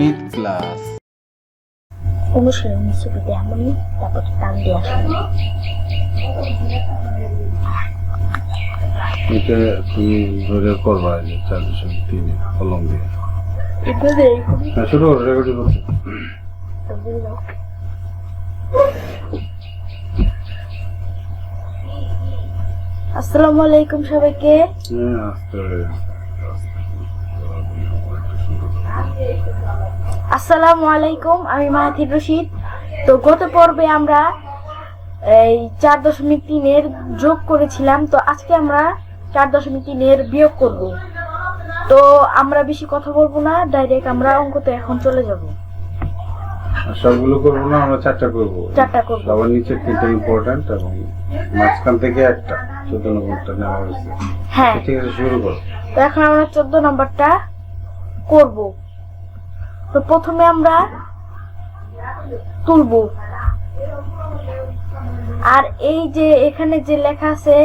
গণিত ক্লাস। অনুশীলনী ছবিতে এমনই তারপর টান দিয়ে আসবে। এটা তুমি ধরে করবা যে 4.3 কলম দিয়ে। হ্যাঁ, শুরু করো, রেকর্ডিং করছো। আসসালামু আলাইকুম সবাইকে। আসসালামু আলাইকুম, আমি মাহাথির রশিদ। তো গত পর্বে আমরা এই 4.3 যোগ করেছিলাম, তো আজকে আমরা 4.3 বিয়োগ করব। তো আমরা বেশি কথা বলবো না, ডাইরেক্ট আমরা অঙ্কতে এখন চলে যাব। সবগুলো করবো না, আমরা চারটা করবো। সবার নিচে 3টা ইম্পর্টেন্ট এবং মাঝখান থেকে একটা 14 নম্বরটা নেওয়া হয়েছে। হ্যাঁ, ঠিক আছে, শুরু করো। তো এখন আমরা 14 নম্বরটা করব। তো প্রথমে আমরা তুলব, আর এই যে এখানে যে লেখা আছে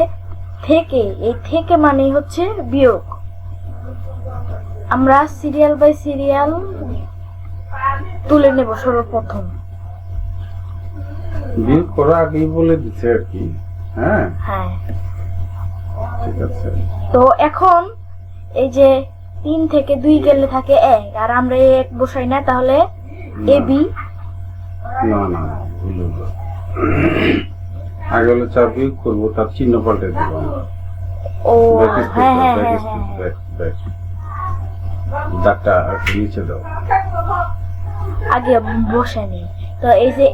থেকে, এই থেকে মানে হচ্ছে বিয়োগ। আমরা সিরিয়াল বাই সিরিয়াল তুলে নেব। সর্বপ্রথম বিয়োগ করা আগেই বলে দিচ্ছে আর কি। হ্যাঁ হ্যাঁ, ঠিক আছে। তো এখন এই যে 3 থেকে 2 গেলে থাকে 1, আর আমরা 1 বসাই না, তাহলে এ বি। না না, ভুল হলো। আগে হলো 4 বিয়োগ করবো, তার চিহ্ন পাল্টে দেব। ও হ্যাঁ হ্যাঁ হ্যাঁ, দাগটা একটু নিচে দাও। আগে বসে নি। তো এই যে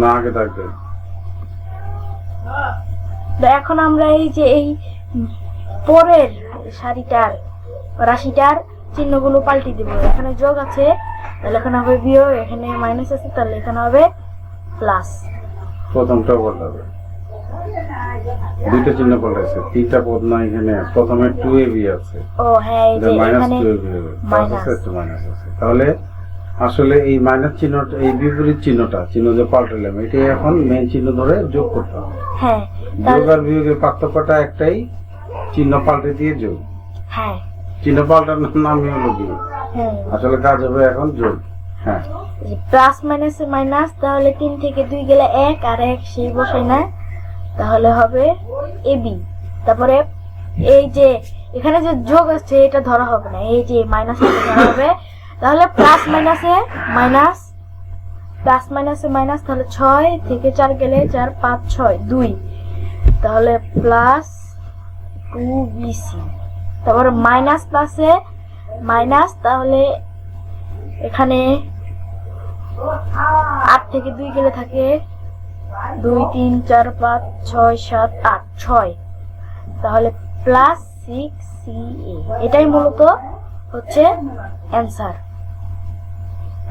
না, আগে দাগ দাও। তো এখন আমরা এই যে এই পরের সারিটার রাশিটার চিহ্নগুলো পাল্টে দেব। এখানে যোগ আছে, তাহলে এখানে হবে বিয়োগ, এখানে মাইনাস আছে, তাহলে এখানে হবে প্লাস। প্রথমটা পাল্টাবে, 2টা চিহ্ন পাল্টাইছে, 3টা পদ না এখানে। প্রথমে 2ab আছে, ও হ্যাঁ, এই যে এখানে মাইনাস আছে, মাইনাস আছে। তাহলে আসলে এই মাইনাস চিহ্নটা, এই বিপরীত চিহ্নটা, চিহ্ন যে পাল্টালাম, এটাই এখন মেইন চিহ্ন ধরে যোগ করতে হবে। হ্যাঁ, যোগ আর বিয়োগের পার্থক্যটা একটাই, চিহ্ন পাল্টে দিয়ে যোগ। হ্যাঁ, চিহ্ন পাল্টানোর নামই হলো বিয়োগ। আসলে কাজ হবে এখন যোগ। হ্যাঁ, প্লাস মাইনাসে মাইনাস, তাহলে 3 থেকে 2 গেলে 1, আর 1 সেই বসাই না, তাহলে হবে এবি। তারপরে এই যে এখানে যে যোগ আছে এটা ধরা হবে না, এই যে মাইনাস ধরা হবে। তাহলে প্লাস মাইনাসে মাইনাস, প্লাস মাইনাসে মাইনাস, তাহলে 6 থেকে 4 গেলে 4, 5, 6, 2, তাহলে প্লাস 2bc। তারপরে মাইনাস প্লাসে মাইনাস, তাহলে এখানে 8 থেকে 2 গেলে থাকে 2, 3, 4, 5, 6, 7, 8, 6, তাহলে প্লাস 6ca। এটাই মূলত হচ্ছে অ্যান্সার।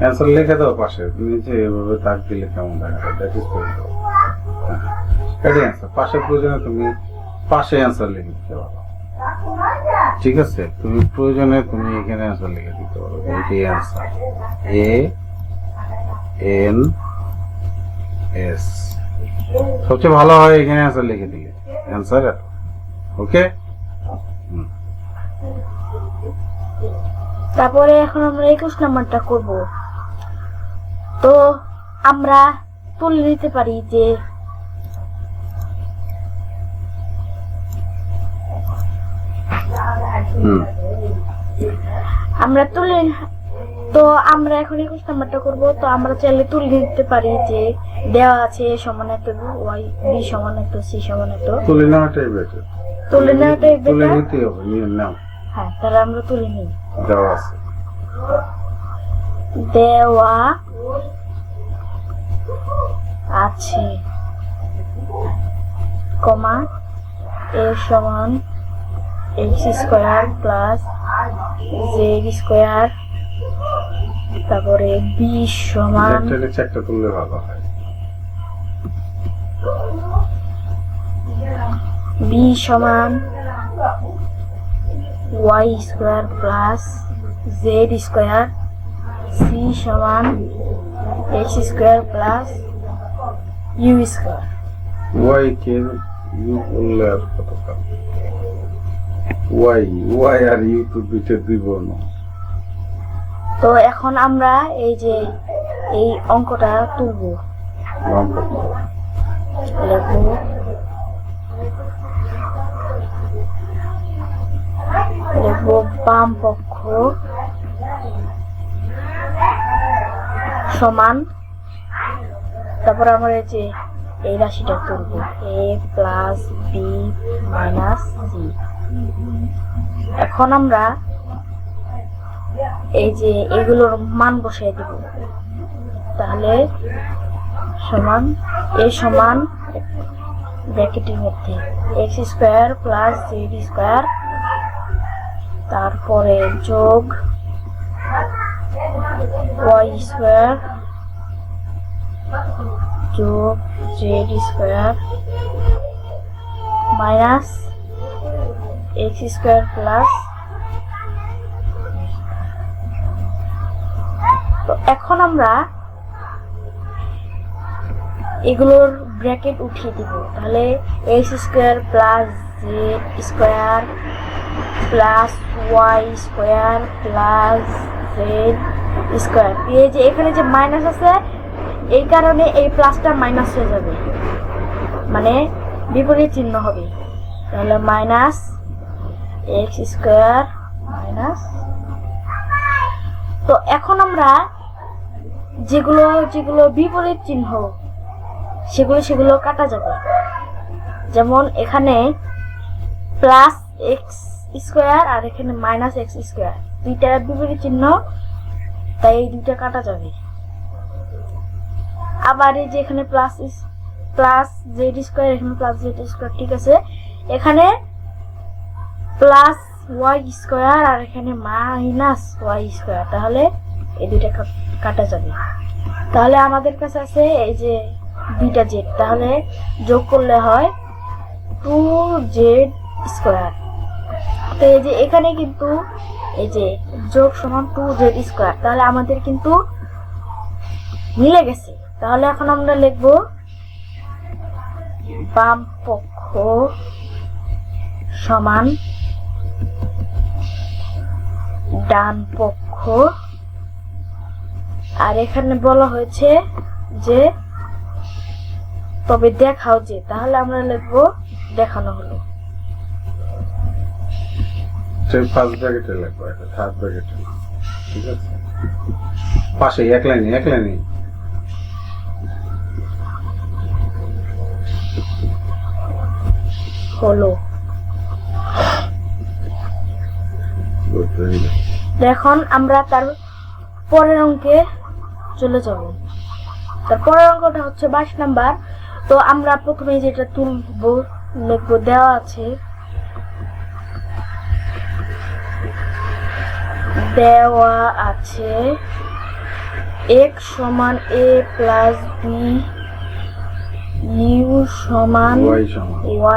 অ্যান্সার লিখে দাও পাশে, নিচে এভাবে দাগ দিলে কেমন দেখাবে, দ্যাট ইজ করে দাও। এটাই অ্যান্সার। পাশে প্রয়োজনে তুমি পাশে অ্যান্সার লিখে দিতে পারো। ঠিক আছে, তুমি প্রয়োজনে তুমি এখানে অ্যান্সার লিখে দিতে পারো। এটাই অ্যান্সার, ANS। সবচেয়ে ভালো হয় এখানে অ্যান্সার লিখে দিলে, অ্যান্সার। ওকে, তারপরে এখন আমরা 21 নাম্বারটা করব। তো আমরা তুলে নিতে পারি যে আমরা তুলে, তো আমরা এখন 21 নাম্বারটা করব। তো আমরা চাইলে তুলে নিতে পারি যে দেওয়া আছে a সমান এত, y b সমান এত, c সমান এত। তুলে নেওয়াটাই বেটার, তুলে নেওয়াটাই তুলে বেটার। নিতে হবে, নিয়ে নাও। হ্যাঁ, তাহলে আমরা তুলে নিই। দেওয়া আছে, দেওয়া আছে, কমা a সমান x square plus z square, তারপরে b সমান, একটা তুললে ভালো হয়। b সমান y square plus z square, c সমান x square plus u square. y কে u বললে আর কত কাল, y আর u তো দুইটা দুই বর্ণ। তো এখন আমরা এই যে এই অঙ্কটা তুলব, বাম পক্ষ লিখব বাম পক্ষ সমান, তারপর আমরা এই যে এই রাশিটা তুলব a plus B minus C. এখন আমরা এই যে এগুলোর মান বসিয়ে দিব, তাহলে সমান a সমান ব্র্যাকেটের মধ্যে x square plus Z square, তারপরে যোগ y স্কোয়ার যোগ Z square minus x square plus. তো এখন আমরা এগুলোর ব্র্যাকেট উঠিয়ে দিব, তাহলে x square plus Z square plus Y square plus Z square. এই যে এখানে যে মাইনাস আছে এই কারণে এই প্লাসটা মাইনাস হয়ে যাবে, মানে বিপরীত চিহ্ন হবে, তাহলে মাইনাস এক্স স্কোয়ার মাইনাস। তো এখন আমরা যেগুলো যেগুলো বিপরীত চিহ্ন সেগুলো কাটা যাবে, যেমন এখানে প্লাস এক্স স্কোয়ার আর এখানে মাইনাস এক্স স্কোয়ার, দুইটা বিপরীত চিহ্ন, তাই এই দুইটা কাটা যাবে। আবার এই যে এখানে প্লাস জেড স্কোয়ার, এখানে প্লাস জেড স্কোয়ার, ঠিক আছে, এখানে প্লাস ওয়াই স্কোয়ার আর এখানে মাইনাস ওয়াই স্কোয়ার, তাহলে এই দুইটা কাটা যাবে। তাহলে আমাদের কাছে আছে এই যে দুইটা জেড, তাহলে যোগ করলে হয় 2z স্কোয়ার। তো এই যে এখানে কিন্তু এই যে যোগ সমান 2z স্কোয়ার, তাহলে আমাদের কিন্তু মিলে গেছে। তাহলে এখন আমরা লিখব বাম পক্ষ সমান ডান পক্ষ, আর এখানে বলা হয়েছে যে তবে দেখাও যে, তাহলে আমরা লিখব দেখানো হলো। ফার্স্ট ব্র্যাকেটে লিখবো, এটা থার্ড ব্র্যাকেটে, ঠিক আছে, পাশে এক লাইনে হলো। এখন আমরা তার পরের অঙ্কে চলে যাব। তার পরের অঙ্কটা হচ্ছে 22 নাম্বার। তো আমরা প্রথমে যেটা তুলব লিখব, দেওয়া আছে x সমান a প্লাস b, u সমান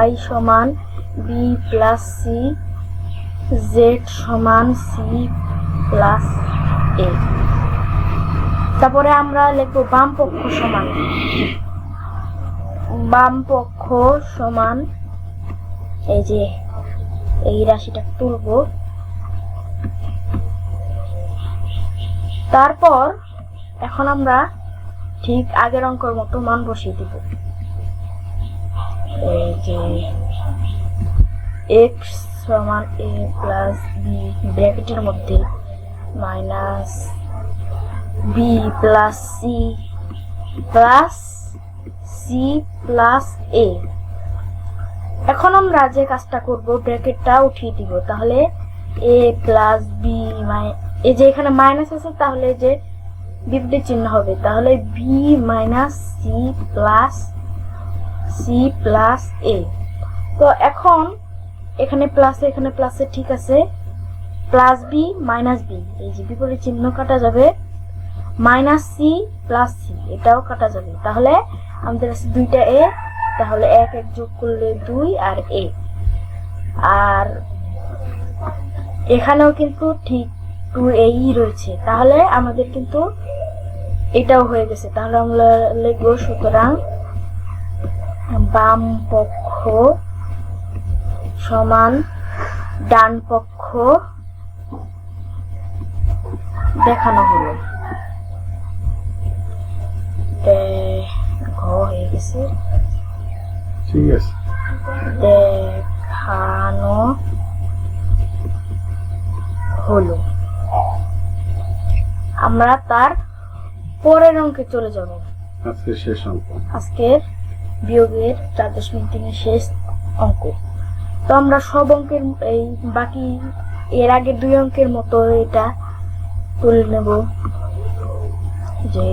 y সমান b প্লাস c, z সমান c প্লাস a। তারপরে আমরা লিখব বাম পক্ষ সমান এই যে এই রাশিটা তুলব, তারপর এখন আমরা ঠিক আগের অঙ্কের মতো মান বসিয়ে দিব। এই যে x সমান a প্লাস b ব্র্যাকেটের মধ্যে minus b plus c plus c plus a। এখন আমরা যে কাজটা করব ব্র্যাকেটটা উঠিয়ে দিব, তাহলে a প্লাস b, এই যে এখানে মাইনাস আছে তাহলে যে বিপরীত চিহ্ন হবে, তাহলে b minus c plus a। তো এখন এখানে প্লাসে ঠিক আছে, প্লাস b মাইনাস b, এই যে বিপরীত চিহ্ন কাটা যাবে, মাইনাস c প্লাস c এটাও কাটা যাবে, তাহলে আমাদের আছে দুইটা a, তাহলে এক যোগ করলে 2 আর a। আর এখানেও কিন্তু ঠিক 2a রয়েছে, তাহলে আমাদের কিন্তু এটাও হয়ে গেছে। তাহলে আমরা লিখব সুতরাং বাম পক্ষ সমান ডান পক্ষ দেখানো হলো। ঘ হয়ে গেছে, ঠিক আছে। দেখানো হলো। আমরা তার পরের অঙ্কে চলে যাব। আজকে শেষ অঙ্ক। আজকের বিয়োগের 4.3 এর শেষ অঙ্ক। তো আমরা সব অঙ্কের এই বাকি এর আগে 2 অঙ্কের মতো এটা তুলে নেব, যে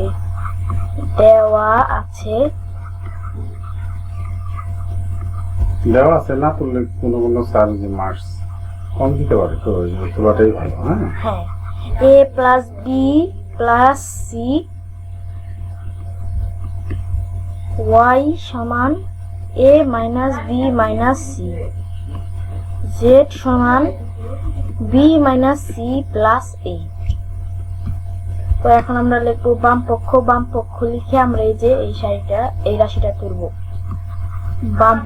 দেওয়া আছে না তুললে কোনো কোনো স্যার যে মার্কস কম দিতে পারে, তো ওই জন্য তোলাটাই ভালো। হ্যাঁ, হ্যাঁ, a plus B plus C y সমান a minus B minus C, z সমান b minus C plus a। তো এখন আমরা লিখবো বাম পক্ষ লিখে আমরা এই যে এই রাশিটা তুলব। বাম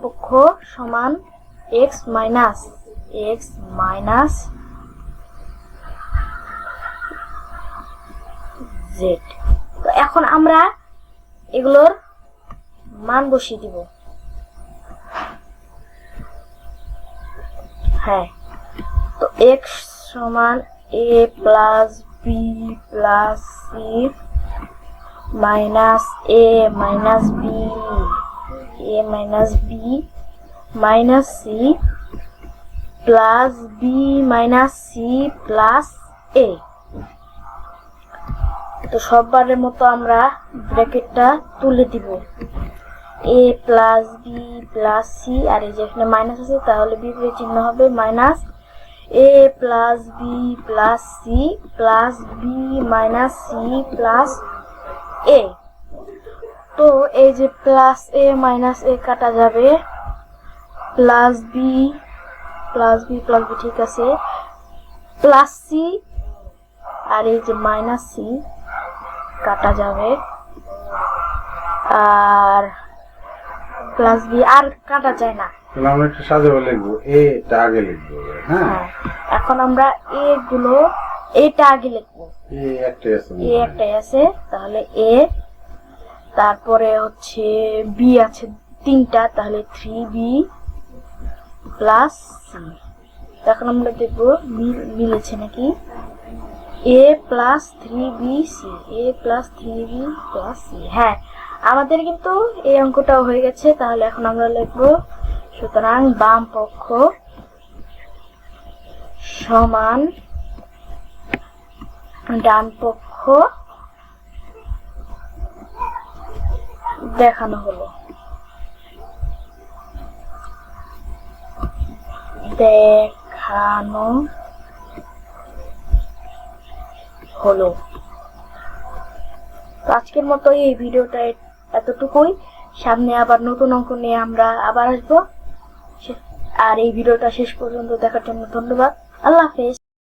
পক্ষ সমান x মাইনাস z। তো এখন আমরা এগুলোর মান বসিয়ে দিব। হ্যাঁ, তো x সমান a plus B plus C minus a minus B minus C plus B minus C plus a। তো সববারের মতো আমরা ব্র্যাকেটটা তুলে দিব। a plus B plus C, আর এই যে এখানে মাইনাস আছে তাহলে বিপরীত চিহ্ন হবে minus a plus B plus C plus B minus C plus a। তো এই যে প্লাস a মাইনাস a কাটা যাবে, প্লাস বি ঠিক আছে, প্লাস সি আর এই যে মাইনাস সি কাটা যাবে, আর প্লাস বি আর কাটা যায় না। তাহলে আমরা একটু সাজাবে লিখবো, এটা আগে লিখবো। হ্যাঁ, এখন আমরা এটা আগে লিখবো। একটাই আছে, তাহলে এ, তারপরে হচ্ছে বি আছে 3টা, তাহলে 3b প্লাস সি। এখন আমরা দেখবো মিলেছে নাকি। a প্লাস 3b সি, হ্যাঁ আমাদের কিন্তু এই অঙ্কটাও হয়ে গেছে। তাহলে এখন আমরা লিখবো, সুতরাং বাম পক্ষ সমান ডান পক্ষ দেখানো হলো। তো আজকের মতো এই ভিডিওটা এতটুকুই। সামনে আবার নতুন অঙ্ক নিয়ে আমরা আবার আসবো। আর এই ভিডিওটা শেষ পর্যন্ত দেখার জন্য ধন্যবাদ। আল্লাহ হাফেজ।